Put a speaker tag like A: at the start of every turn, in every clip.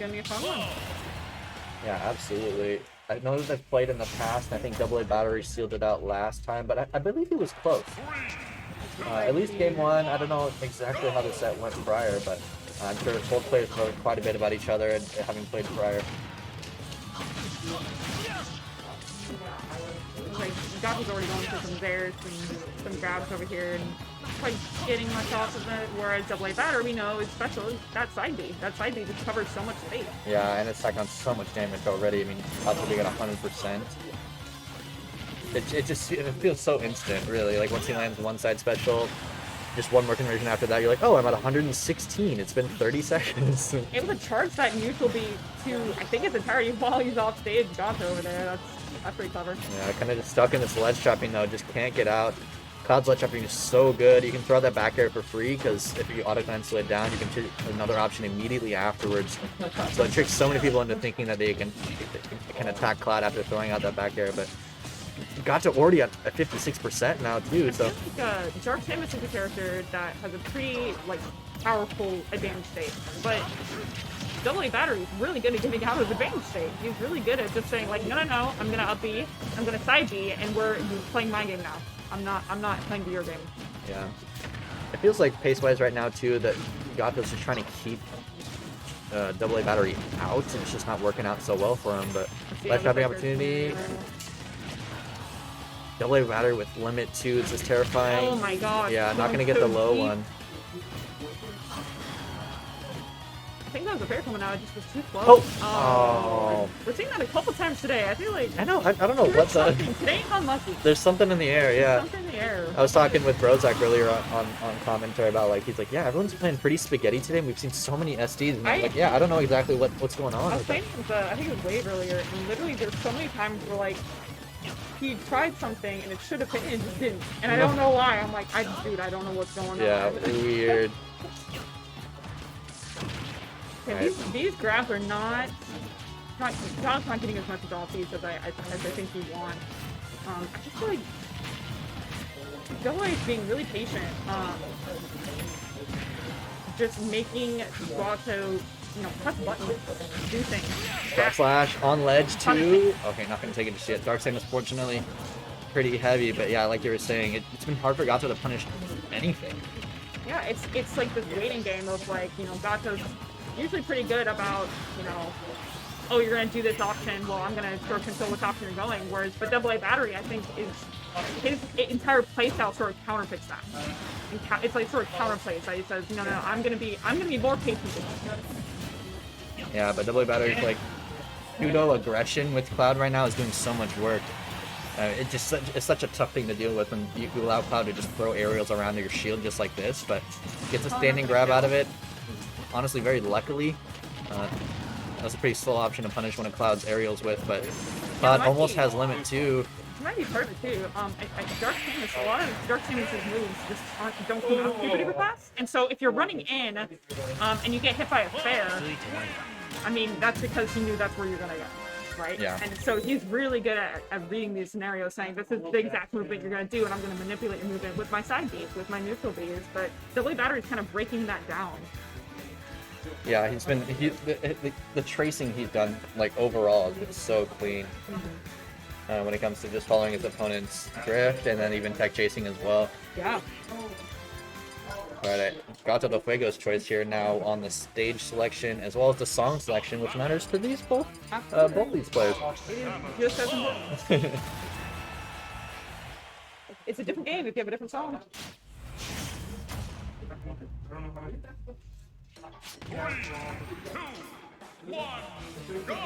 A: gonna be a fun one.
B: Yeah, absolutely. I know that they've played in the past, and I think AA Battery sealed it out last time, but I believe he was close. At least game one. I don't know exactly how the set went prior, but I'm sure both players know quite a bit about each other and having played prior.
A: Like, Gato's already going through some theirs and some grabs over here and not quite getting much off of it, whereas AA Batter, we know, is special. That side B. That side B just covers so much space.
B: Yeah, and it's tacked on so much damage already. I mean, possibly got 100%. It feels so instant, really. Like, once he lands one side special, just one more conversion after that, you're like, oh, I'm at 116. It's been 30 seconds.
A: Able to charge that neutral B to, I think, its entirety while he's off stage. Gato over there. That's pretty clever.
B: Yeah, kind of just stuck in this ledge trapping, though. Just can't get out. Cloud's ledge trapping is so good. You can throw that back air for free, because if you auto-cancel it down, you can choose another option immediately afterwards. So it tricks so many people into thinking that they can attack Cloud after throwing out that back air, but Gato already at 56% now too. So
A: I feel like Dark Samus is a character that has a pretty powerful advantage state, but AA Battery is really good at getting out of his advantage state. He's really good at just saying like, no, I'm gonna up B, I'm gonna side B, and we're playing my game now. I'm not playing your game.
B: Yeah, it feels like pace-wise right now too that Gato's just trying to keep AA Battery out, and it's just not working out so well for him. But ledge trapping opportunity. AA Battery with limit 2, it's just terrifying.
A: Oh my god.
B: Yeah, not gonna get the low one.
A: I think that was a fair coming out, it just was too close.
B: Oh.
A: We're seeing that a couple times today. I feel like
B: I don't know what's up.
A: Today's unlucky.
B: There's something in the air, yeah.
A: Something in the air.
B: I was talking with Brozak earlier on commentary about, like, he's like, yeah, everyone's playing pretty spaghetti today, and we've seen so many SDs, and I'm like, yeah, I don't know exactly what's going on.
A: I was playing with, I think it was Wave earlier, and literally there's so many times where, like, he tried something and it should have hit and it just didn't. And I don't know why. I'm like, dude, I don't know what's going on.
B: Yeah, weird.
A: Okay, these grabs are not getting as much of these as I think we want. I just feel like AA is being really patient. Just making Gato, press buttons, do things.
B: Drop slash on ledge too. Okay, not gonna take it to shit. Dark Samus fortunately pretty heavy, but yeah, like you were saying, it's been hard for Gato to punish anything.
A: Yeah, it's like this waiting game of like, Gato's usually pretty good about, oh, you're gonna do this option, well, I'm gonna sort of control which option you're going. Whereas with AA Battery, I think his entire playstyle sort of counterpicks that. It's like sort of counterplays. He says, no, I'm gonna be more patient with you.
B: Yeah, but AA Battery's like pseudo aggression with Cloud right now is doing so much work. It's such a tough thing to deal with when you allow Cloud to just throw aerials around your shield just like this, but gets a standing grab out of it. Honestly, very luckily. That's a pretty slow option to punish one of Cloud's aerials with, but Cloud almost has limit too.
A: It might be perfect too. Dark Samus, a lot of Dark Samus' moves just don't come out super fast. And so if you're running in, and you get hit by a fair, I mean, that's because he knew that's where you're gonna go, right?
B: Yeah.
A: And so he's really good at reading these scenarios, saying this is the exact movement you're gonna do, and I'm gonna manipulate your movement with my side Bs, with my neutral Bs. But AA Battery is kind of breaking that down.
B: Yeah, the tracing he's done, like, overall has been so clean. When it comes to just following his opponent's drift and then even tech chasing as well.
A: Yeah.
B: Alright, GatoDelFuego's choice here now on the stage selection as well as the song selection, which matters to these both these players.
A: It is just as important. It's a different game if you have a different song.
C: 3, 2, 1, go!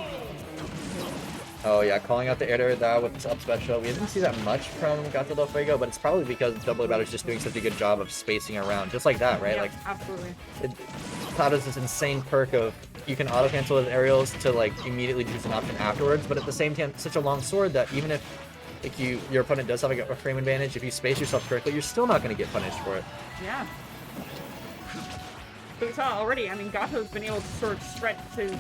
B: Oh yeah, calling out the editor that with this up special. We didn't see that much from GatoDelFuego, but it's probably because AA Batter's just doing such a good job of spacing around, just like that, right?
A: Yeah,
B: like
A: absolutely.
B: Cloud has this insane perk of you can auto cancel his aerials to like immediately choose an option afterwards, but at the same time, such a long sword that even if like your opponent does have a frame advantage, if you space yourself correctly, you're still not going to get punished for it.
A: Yeah. But we saw already, I mean, Gato's been able to sort of stretch his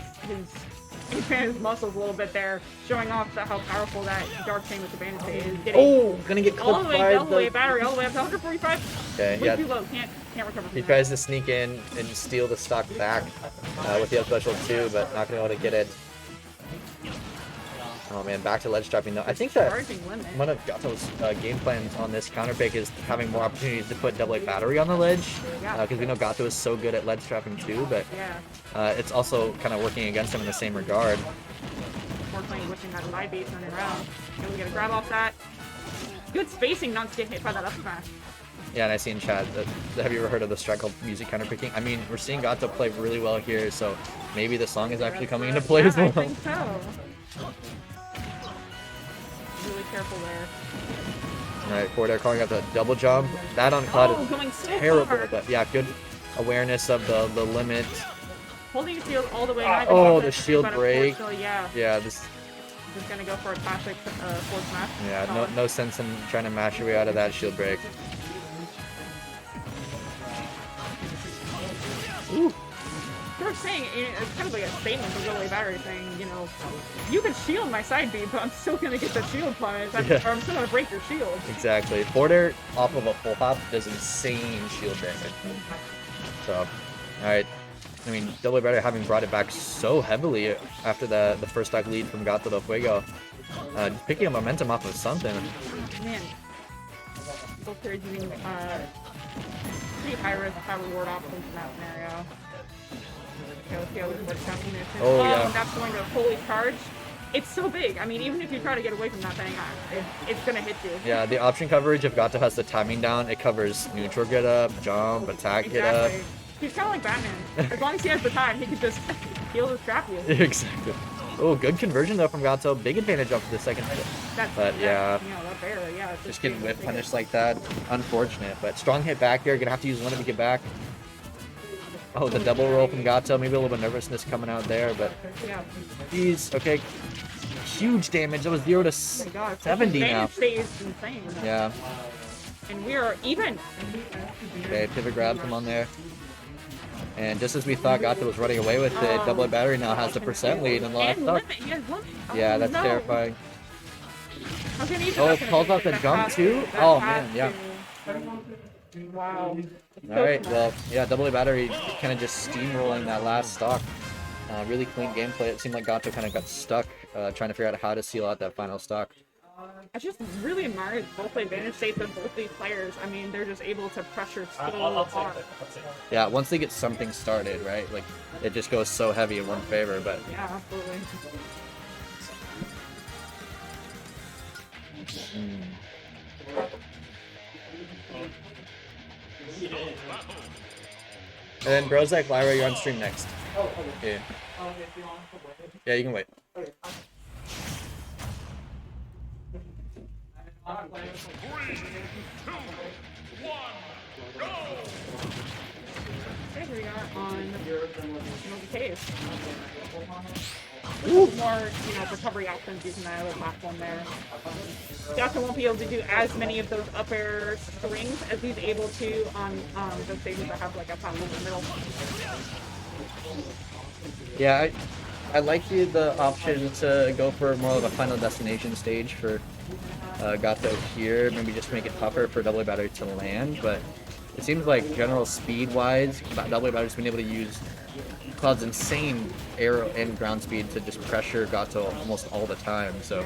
A: expand his muscles a little bit there, showing off how powerful that Dark Chain with the Bandit State is. Getting
B: Oh, gonna get
A: all
B: clipped
A: the way,
B: by
A: double way
B: the...
A: battery, all the way up to 145.
B: Okay,
A: Way
B: yeah.
A: too low. Can't recover from
B: He
A: that.
B: tries to sneak in and steal the stock back with the up special too, but not gonna be able to get it. Oh man, back to ledge trapping though. I think that
A: Charging limit.
B: one of Gato's game plans on this counter pick is having more opportunities to put double A battery on the ledge, because we know Gato is so good at ledge trapping too, but
A: Yeah.
B: it's also kind of working against him in the same regard.
A: Unfortunately, wishing that live bait turning around. And we get a grab off that. Good spacing not to get hit by that up smash.
B: Yeah, and I see in chat that, have you ever heard of the strat called music counter picking? I mean, we're seeing Gato play really well here, so maybe the song is actually coming into play as well.
A: I think so. Really careful there.
B: Alright, forward air calling out the double jump. That on Cloud is
A: going so
B: terrible,
A: far.
B: but yeah, good awareness of the limit.
A: Holding your shield all the way.
B: Oh, the shield
A: but
B: break.
A: unfortunately, yeah.
B: Yeah, this.
A: Just gonna go for a classic forward smash.
B: Yeah, no sense in trying to mash your way out of that shield break.
A: Ooh. They were saying, it's kind of like a statement for Double A battery saying, you know, you can shield my side beat, but I'm still gonna get the shield punish, or I'm still gonna break your shield.
B: Exactly. Forward air off of a full hop does insane shield damage. So, alright. I mean, Double A battery having brought it back so heavily after the first stock lead from GatoDelFuego. Picking up momentum off of something.
A: Man. Both players using pretty high risk, high reward options in that scenario. Okay, let's see how this works out.
B: Oh, yeah.
A: That's going to fully charge. It's so big. I mean, even if you try to get away from that thing, it's going to hit you.
B: Yeah, the option coverage, if Gato has the timing down, it covers neutral get up, jump, attack get up.
A: He's kind of like Batman. As long as he has the time, he can just heal or trap you.
B: Exactly. Oh, good conversion though from Gato. Big advantage off the second hit. But yeah,
A: you know, that barrier, yeah,
B: just getting whip punished like that. Unfortunate, but strong hit back here. Gonna have to use limit to get back. Oh, the double roll from Gato. Maybe a little bit of nervousness coming out there, but geez, okay. Huge damage. That was 0 to 70 now.
A: Stays insane.
B: Yeah.
A: And we are even.
B: Okay, pivot grabs him on there. And just as we thought Gato was running away with it, Double A battery now has the % lead in the last stock. Yeah, that's terrifying. Oh, calls out the jump too? Oh man, yeah.
A: Wow.
B: Alright, well, yeah, Double A battery kind of just steamrolling that last stock. Really clean gameplay. It seemed like Gato kind of got stuck trying to figure out how to seal out that final stock.
A: I just really admire both the advantage states of both these players. I mean, they're just able to pressure so hard.
B: Yeah, once they get something started, right? Like, it just goes so heavy in one favor, but...
A: Yeah, absolutely.
B: And then Brozak, Lyra, you're on stream next. Yeah. Yeah, you can wait.
C: 3, 2, 1, go!
A: Okay, here we are on the cave. More, you know, recovery options using that other platform there. Gato won't be able to do as many of those up air strings as he's able to on the stages that have like a platform in the middle.
B: Yeah, I like the option to go for more of a final destination stage for Gato here. Maybe just make it tougher for Double A battery to land, but it seems like general speed-wise, Double A battery's been able to use Cloud's insane air and ground speed to just pressure Gato almost all the time. So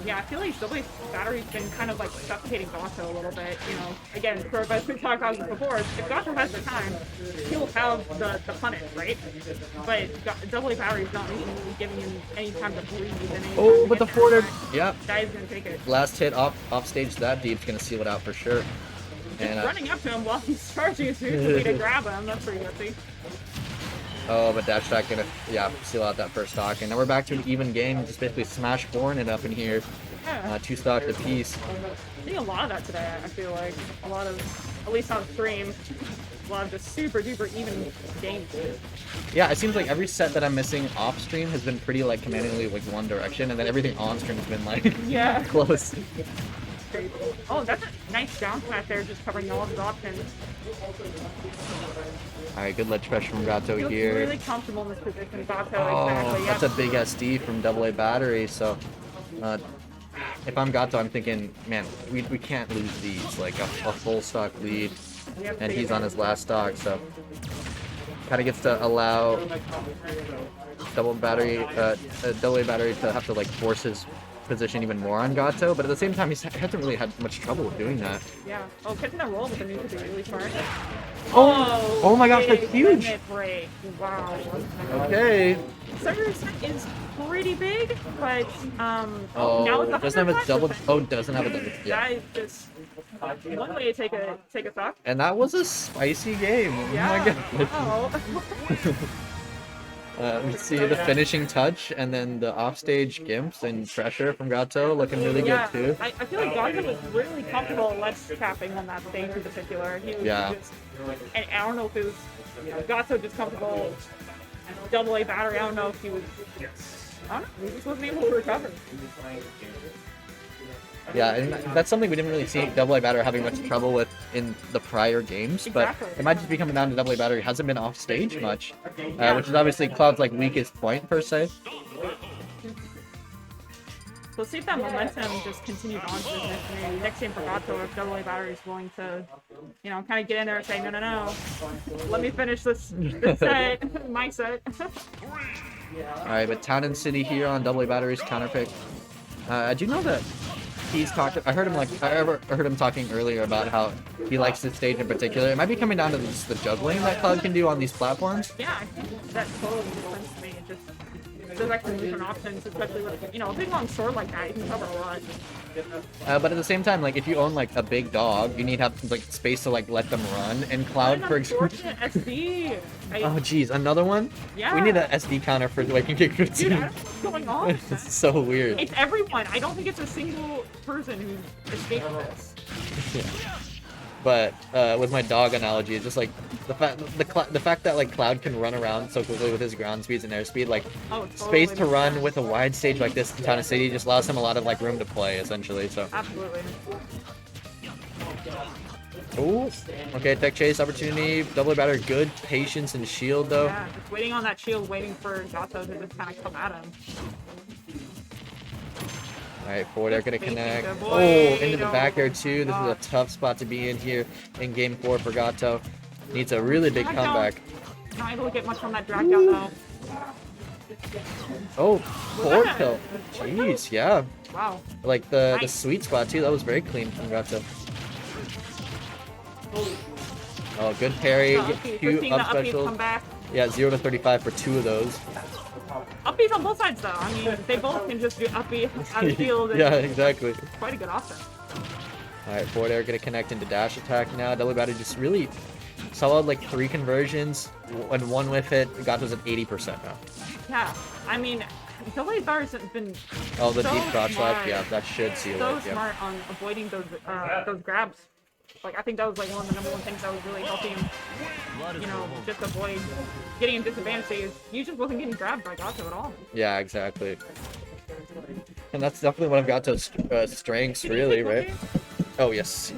A: yeah, I feel like Double battery's been kind of like suffocating Gato a little bit. You know, again, as we talked about this before, if Gato has the time, he'll have the punish, right? But Double battery's not really giving him any time to breathe. And
B: but the forward, yep.
A: Guy's gonna take it.
B: Last hit off stage that deep's gonna seal it out for sure. And
A: running up to him while he's charging seriously to grab him, that's pretty gutsy.
B: Oh, but dash attack gonna, seal out that first stock. And now we're back to an even game, just basically smash born it up in here.
A: Yeah.
B: 2 stocks apiece.
A: I'm seeing a lot of that today, I feel like. A lot of, at least on stream, a lot of just super duper even games.
B: Yeah, it seems like every set that I'm missing off stream has been pretty like commandingly like one direction, and then everything on stream has been like close.
A: Oh, that's a nice down smash there, just covering all of his options.
B: Alright, good ledge pressure from Gato
A: He looks
B: here.
A: really comfortable in this position. Gato,
B: Oh,
A: exactly.
B: that's a big SD from AA battery, so if I'm Gato, I'm thinking, man, we can't lose these, like a full stock lead, and he's on his last stock, so kind of gets to allow AA battery to have to like force his position even more on Gato, but at the same time, he hasn't really had much trouble with doing that.
A: Yeah. Oh, catching that roll with the neutral would be really smart.
B: Oh my gosh, that's
A: big
B: huge!
A: limit break. Wow.
B: Okay.
A: Service is pretty big, but now
B: Oh,
A: it's
B: doesn't have a double.
A: 105%.
B: Oh, doesn't have a double. Yeah.
A: That is just one way to take a suck.
B: And that was a spicy game. Oh my god.
A: Wow.
B: We see the finishing touch and then the offstage gimps and pressure from Gato looking really good too.
A: I feel like Gato was really comfortable ledge tapping on that stage in particular. He was just, and I don't know if it was Gato just comfortable AA battery. I don't know if he was. I don't know. He just wasn't able to recover.
B: Yeah, and that's something we didn't really see AA battery having much trouble with in the prior games, but it might just be coming down to AA battery hasn't been off stage much, which is obviously Cloud's like weakest point per se.
A: So see if that momentum just continues on to this next game for Gato, if AA battery is willing to, you know, kind of get in there and say, no, let me finish this set, my set.
B: Alright, but Town and City here on AA battery's counterpick. Do you know that he's talked? I heard him talking earlier about how he likes this stage in particular. It might be coming down to the juggling that Cloud can do on these platforms.
A: Yeah, I think that totally makes sense to me. It just there's actually different options, especially with, you know, a big long sword like that, you can cover a lot.
B: But at the same time, like if you own like a big dog, you need to have like space to like let them run. And Cloud, for example.
A: SD.
B: Oh geez, another one?
A: Yeah.
B: We need an SD counter for so I can get good
A: Dude, I don't know what's going on.
B: It's so weird.
A: It's everyone. I don't think it's a single person who escaped this.
B: Yeah. But with my dog analogy, it's just like the fact that like Cloud can run around so quickly with his ground speeds and airspeed, like space to run with a wide stage like this in Town and City just allows him a lot of like room to play essentially. So.
A: Absolutely.
B: Oh, okay, tech chase opportunity, double batter, good patience and shield though.
A: Yeah, just waiting on that shield, waiting for Gato to just kind of come at him.
B: Alright, forward air gonna connect.
A: Boy,
B: Oh, into the back air too. This is a tough spot to be in here in game 4 for Gato. Needs a really big comeback.
A: Not able to get much from that drag down though.
B: Oh, forward kill. Jeez, yeah.
A: Wow.
B: Like the sweet spot too. That was very clean from Gato. Oh, good parry. Cute up specials. Yeah, 0 to 35 for 2 of those.
A: Upbeats on both sides though. I mean, they both can just do upbeat out of field.
B: Yeah, exactly.
A: Quite a good offense.
B: Alright, forward air gonna connect into dash attack now. Double batter just really solid, like 3 conversions and 1 with it. Gato's at 80% now.
A: Yeah, I mean, double bar's been
B: oh, the
A: so
B: deep crotch
A: smart.
B: left, yeah, that should seal
A: so
B: it.
A: So smart on avoiding those grabs. Like, I think that was like one of the #1 things that was really helping him, you know, just avoid getting in disadvantages. He just wasn't getting grabbed by Gato at all.
B: Yeah, exactly. And that's definitely one of Gato's strengths, really, right? Oh, yes.